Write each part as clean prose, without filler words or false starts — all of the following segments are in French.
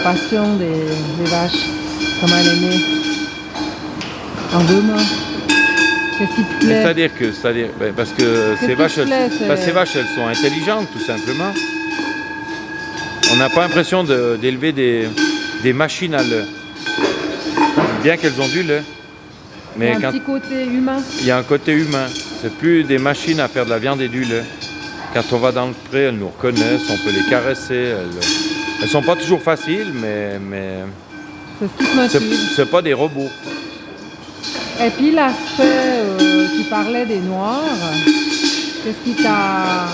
passion des vaches? Comment elle est née? En 2 mots. Qu'est-ce qui te plaît? Parce que ces vaches, plaît, elles sont intelligentes, tout simplement. On n'a pas l'impression d'élever des machines à lait, bien qu'elles ont du lait. Mais il y a un petit côté humain. Il y a un côté humain. C'est plus des machines à faire de la viande et du lait. Quand on va dans le pré, elles nous reconnaissent, on peut les caresser. Elles sont pas toujours faciles, mais c'est ce qui te motive. C'est pas des robots. Et puis l'aspect, tu parlais des noirs, qu'est-ce qui t'a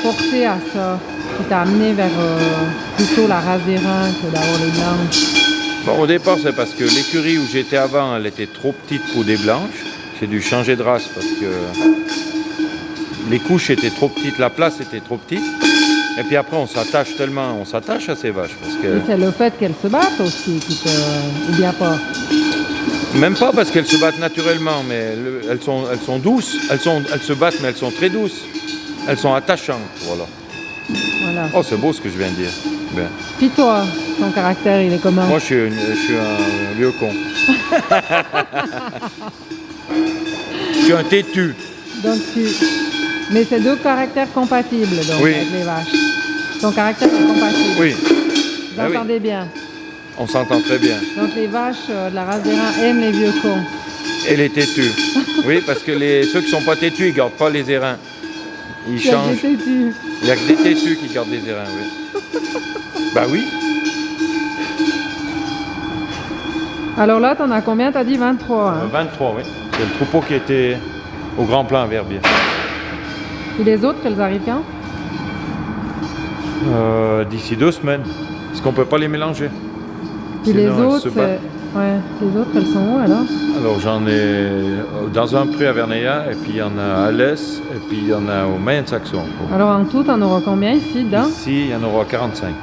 porté à ça? Qui t'a amené vers plutôt la race des reins que d'avoir les blanches? Bon, au départ, c'est parce que l'écurie où j'étais avant, elle était trop petite pour des blanches. J'ai dû changer de race parce que les couches étaient trop petites, la place était trop petite. Et puis après, on s'attache à ces vaches. Parce que... Et c'est le fait qu'elles se battent aussi ou bien pas? Même pas parce qu'elles se battent naturellement, mais elles sont douces. Elles se battent, mais elles sont très douces. Elles sont attachantes, voilà. Oh, c'est beau ce que je viens de dire. Bien. Puis toi, ton caractère, il est comment? Moi, je suis un vieux con. Je suis un têtu. Donc mais c'est 2 caractères compatibles, donc, oui. Avec les vaches. Ton caractère est compatible. Oui. Vous entendez bien? On s'entend très bien. Donc les vaches de la race des reins aiment les vieux cons. Et les têtus. Oui, parce que ceux qui sont pas têtus, ils gardent pas les airains. Ils changent. Il n'y a que des têtus qui gardent les airains, oui. Bah oui. Alors là, t'en as combien? T'as dit 23. Hein? 23, oui. C'est le troupeau qui était au Grand Plan à Verbier. Et les autres, elles arrivent quand? D'ici 2 semaines. Parce qu'on peut pas les mélanger. Et les autres, les autres, elles sont où alors? Alors j'en ai dans un pré à Verneilla, et puis il y en a à l'Est, et puis il y en a au Mayen-Saxon. Alors en tout, t'en auras combien ici, dedans? Ici, il y en aura 45.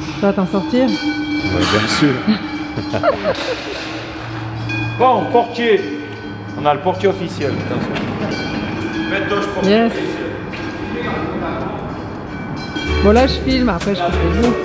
Tu vas t'en sortir? Oui, bien sûr. Bon, portier. On a le portier officiel. Attention. Yes. Bon là, je filme, après je coupe les autres.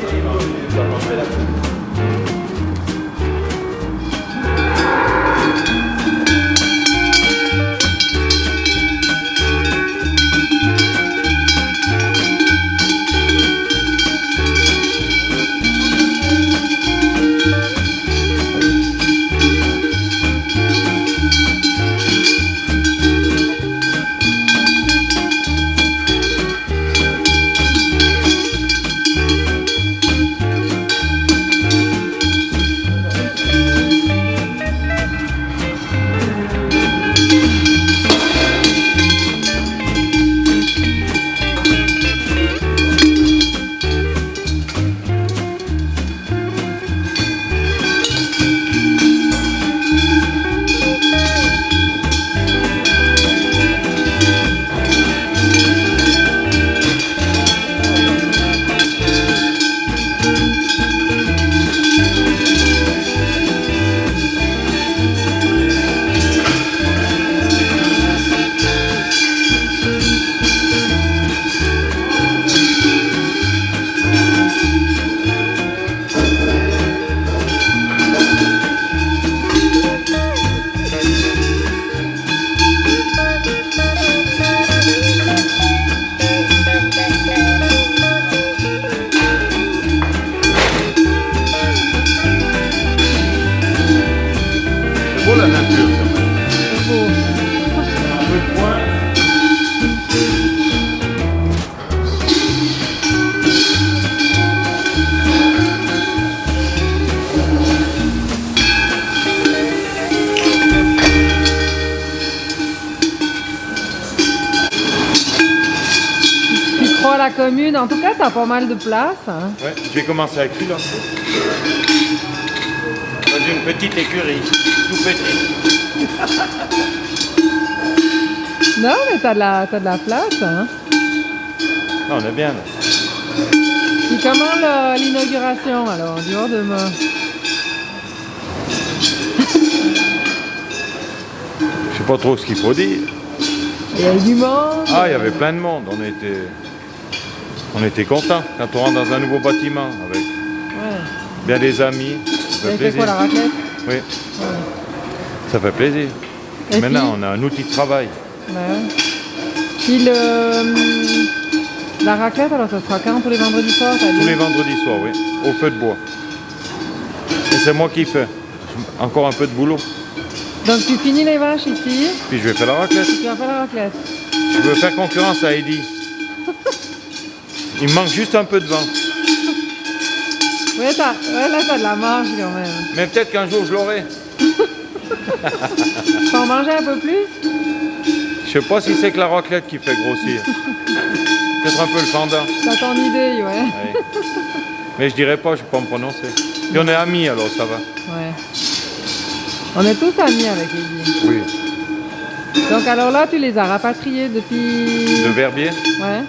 La nature, c'est beau. Tu crois à la commune? En tout cas, t'as pas mal de place. Hein. Ouais, je vais commencer avec celui-là. Dans une petite écurie, tout petit. Non, mais t'as de la place. Hein. Non, on est bien là. Puis comment l'inauguration alors, du jour de demain? Je sais pas trop ce qu'il faut dire. Il y a eu du monde. Ah, il y avait plein de monde. On était contents quand on rentre dans un nouveau bâtiment avec. Ouais. bien des amis. Ça Vous fait avez fait plaisir. quoi, la raclette? Oui, Ouais. ça fait plaisir. Et Maintenant, puis, on a un outil de travail. ouais. Puis la raclette, alors ça sera quand? Tous les vendredis soirs, t'as dit? Tous les vendredis soirs, oui, au feu de bois. Et c'est moi qui fais. Encore un peu de boulot. Donc tu finis les vaches ici, Puis je vais faire la raclette. tu vas faire la raclette. Je veux faire concurrence à Eddy. Il me manque juste un peu de vent. Ouais, là t'as de la marge quand même. Mais peut-être qu'un jour je l'aurai. Faut en manger un peu plus? Je sais pas si c'est que la raclette qui fait grossir. Peut-être un peu le fendant. T'as ton idée, ouais. Ouais. Mais je dirais pas, je peux pas me prononcer. Puis on est amis alors ça va. Ouais. On est tous amis avec Eddy. Oui. Donc alors là, tu les as rapatriés depuis... De Verbier. Ouais.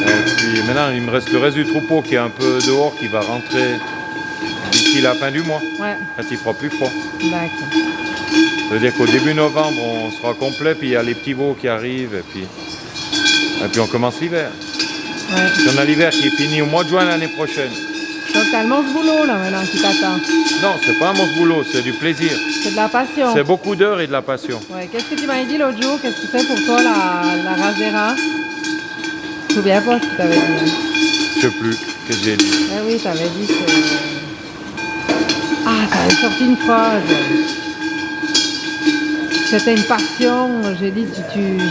Et puis maintenant il me reste le reste du troupeau qui est un peu dehors, qui va rentrer d'ici la fin du mois, Ouais. quand il fera plus froid. D'accord. Ça veut dire qu'au début novembre on sera complet, puis il y a les petits veaux qui arrivent, et puis on commence l'hiver. Ouais. Puis on a l'hiver qui est fini au mois de juin l'année prochaine. Donc t'as le manche-boulot là maintenant qui t'attend. Non, c'est pas un monstre boulot, c'est du plaisir. C'est de la passion. C'est beaucoup d'heures et de la passion. Ouais. Qu'est-ce que tu m'avais dit l'autre jour? Qu'est-ce que c'est pour toi la race des rats? Je me souviens pas ce que tu avais dit. Hein. Je sais plus, qu'est-ce que j'ai dit. Eh oui, tu avais dit que... Ah, tu avais sorti une phrase. C'était une passion. J'ai dit,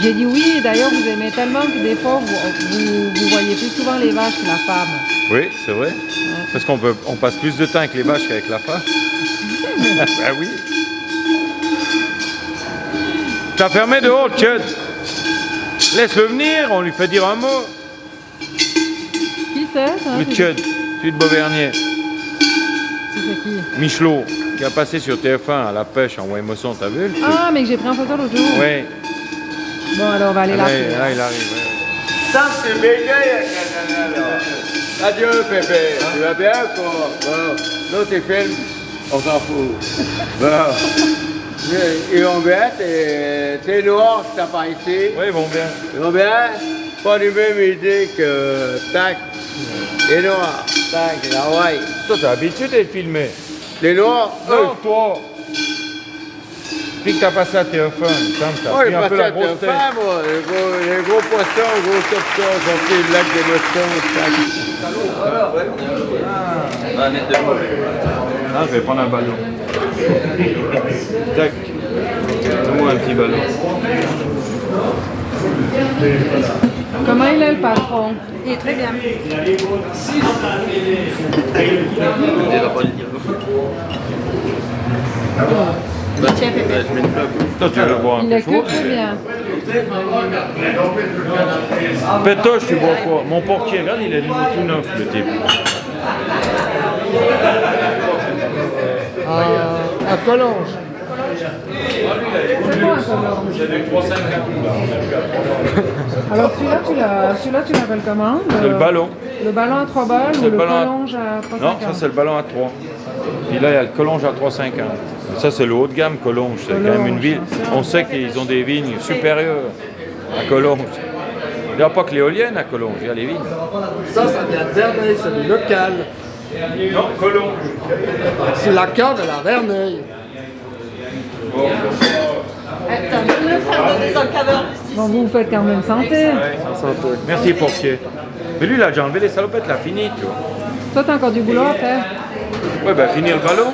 j'ai dit oui. Et d'ailleurs, vous aimez tellement que des fois, vous voyez plus souvent les vaches que la femme. Oui, c'est vrai. Parce on passe plus de temps avec les vaches qu'avec la femme. Ben oui. T'as fermé dehors, Tchud. Laisse-le venir, on lui fait dire un mot. Qui c'est ça? Le Tchud, celui de Beauvernier. C'est qui? Michelot, qui a passé sur TF1 à la pêche en Weymosson, t'as vu le truc? Ah, mais que j'ai pris en photo l'autre jour. Oui. Bon, alors on va aller Là, l'appeler. là, il arrive. Ouais. Ça, c'est bégaye, adieu, Pépé. Tu vas bien, quoi? Bon. Là, tu filmes, on s'en fout. Bon. Ils vont bien, t'es noir, t'as pas ici. Oui, ils vont bien. Ils vont bien. Pas du même idée que tac, les noirs, tac, la ouais. Toi, t'as l'habitude d'être filmé. Les noirs, Non, toi. Depuis que t'as passé à TF1, il me semble, t'as ouais, pris un peu la grosse tête. moi. Les gros poissons, les gros tops, ont pris le lac des Bostons, tac. Ah, je vais prendre un ballon. Tac. Donne-moi un petit ballon. Comment il est le patron? Il est très bien. Tiens, Pépé. Toi, tu veux le boire un Il peu est chaud? que très bien. Pétoche, tu bois quoi? Mon portier, regarde, il est tout neuf, le type. À Collonges. C'est quoi un colonge? Alors celui-là, tu l'appelles comment? C'est le ballon. Le ballon à 3 balles ou le le ballon à- colonge à 3,50? Non, ça c'est le ballon à 3. Puis là, il y a le Collonge à 3,50. Ça, c'est le haut de gamme Collonge. C'est quand même une ville. On sait qu'ils ont des vignes supérieures à Collonge. Il n'y a pas que l'éolienne à Collonge, il y a les vignes. Ça vient de Verneuil, c'est du local. Non, Collonge. C'est la cave de la Verneuil. Attends, je vais le faire donner dans le caverne. Bon, vous faites quand même santé. Merci, portier. Mais lui, il a déjà enlevé les salopettes, il a fini, tu vois. Toi, t'as encore du boulot à faire. Ouais, ben finir le ballon.